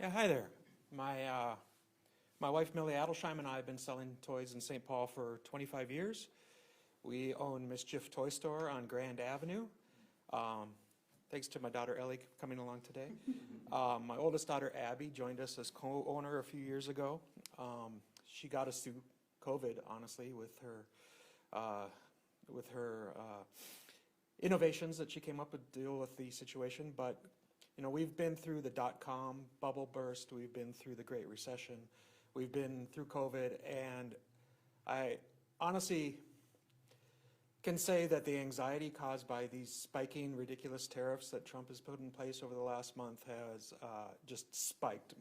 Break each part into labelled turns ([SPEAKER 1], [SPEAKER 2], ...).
[SPEAKER 1] Yeah, hi there. My wife Millie Adelsheim and I have been selling toys in St. Paul for 25 years. We own Mischief Toy Store on Grand Avenue. Thanks to my daughter Ellie coming along today. My oldest daughter Abby joined us as co-owner a few years ago. She got us through COVID, honestly, with her innovations that she came up with to deal with the situation. But you know, we've been through the dotcom bubble burst. We've been through the Great Recession. We've been through COVID, and I honestly can say that the anxiety caused by these spiking, ridiculous tariffs that Trump has put in place over the last month has just spiked.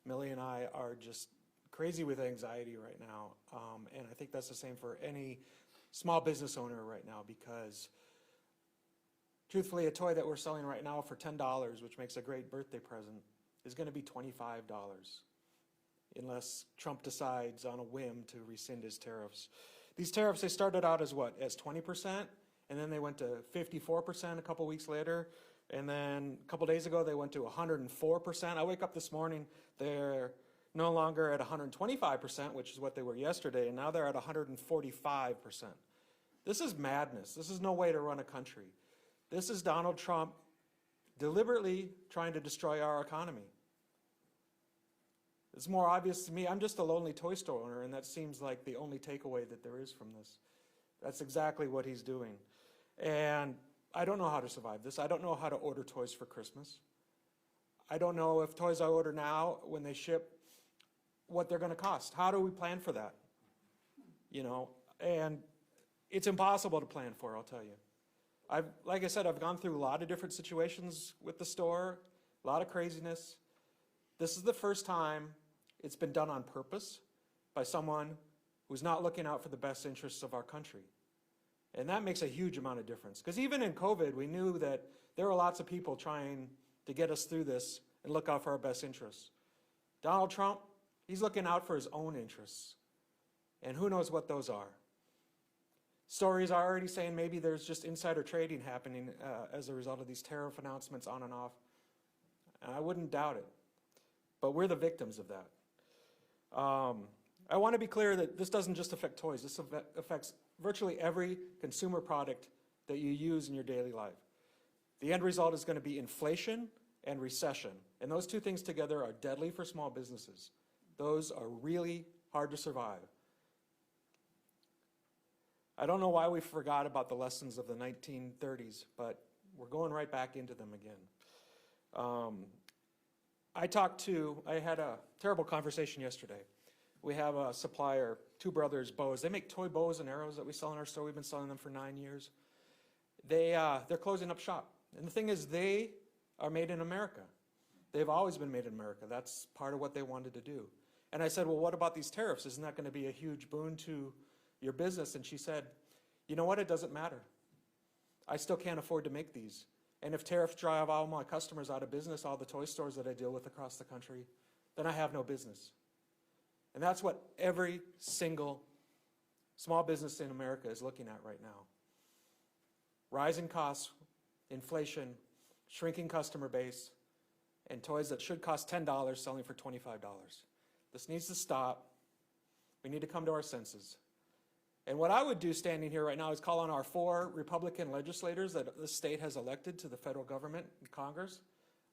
[SPEAKER 1] Millie and I are just crazy with anxiety right now, and I think that's the same for any small business owner right now, because truthfully, a toy that we're selling right now for $10, which makes a great birthday present, is going to be $25 unless Trump decides on a whim to rescind his tariffs. These tariffs, they started out as what? As 20%, and then they went to 54% a couple weeks later, and then a couple days ago they went to 104%. I wake up this morning, they're no longer at 125%, which is what they were yesterday, and now they're at 145%. This is madness. This is no way to run a country. This is Donald Trump deliberately trying to destroy our economy. It's more obvious to me. I'm just a lonely toy store owner, and that seems like the only takeaway that there is from this. That's exactly what he's doing. And I don't know how to survive this. I don't know how to order toys for Christmas. I don't know if toys I order now, when they ship, what they're going to cost. How do we plan for that? You know, and it's impossible to plan for, I'll tell you. Like I said, I've gone through a lot of different situations with the store, a lot of craziness. This is the first time it's been done on purpose by someone who's not looking out for the best interests of our country. And that makes a huge amount of difference. Because even in COVID, we knew that there were lots of people trying to get us through this and look out for our best interests. Donald Trump, he's looking out for his own interests. And who knows what those are. Stories are already saying maybe there's just insider trading happening as a result of these tariff announcements on and off. And I wouldn't doubt it. But we're the victims of that. I want to be clear that this doesn't just affect toys. This affects virtually every consumer product that you use in your daily life. The end result is going to be inflation and recession. And those two things together are deadly for small businesses. Those are really hard to survive. I don't know why we forgot about the lessons of the 1930s, but we're going right back into them again. I had a terrible conversation yesterday. We have a supplier, Two Brothers Bows. They make toy bows and arrows that we sell in our store. We've been selling them for 9 years. They're closing up shop. And the thing is, they are made in America. They've always been made in America. That's part of what they wanted to do. And I said, well, what about these tariffs? Isn't that going to be a huge boon to your business? And she said, you know what, it doesn't matter. I still can't afford to make these. And if tariffs drive all my customers out of business, all the toy stores that I deal with across the country, then I have no business. And that's what every single small business in America is looking at right now. Rising costs, inflation, shrinking customer base, and toys that should cost $10 selling for $25. This needs to stop. We need to come to our senses. And what I would do standing here right now is call on our 4 Republican legislators that the state has elected to the federal government and Congress.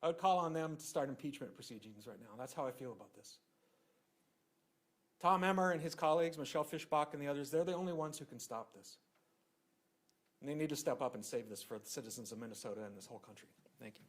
[SPEAKER 1] I would call on them to start impeachment proceedings right now. That's how I feel about this. Tom Emmer and his colleagues, Michelle Fischbach and the others, they're the only ones who can stop this. And they need to step up and save this for the citizens of Minnesota and this whole country. Thank you.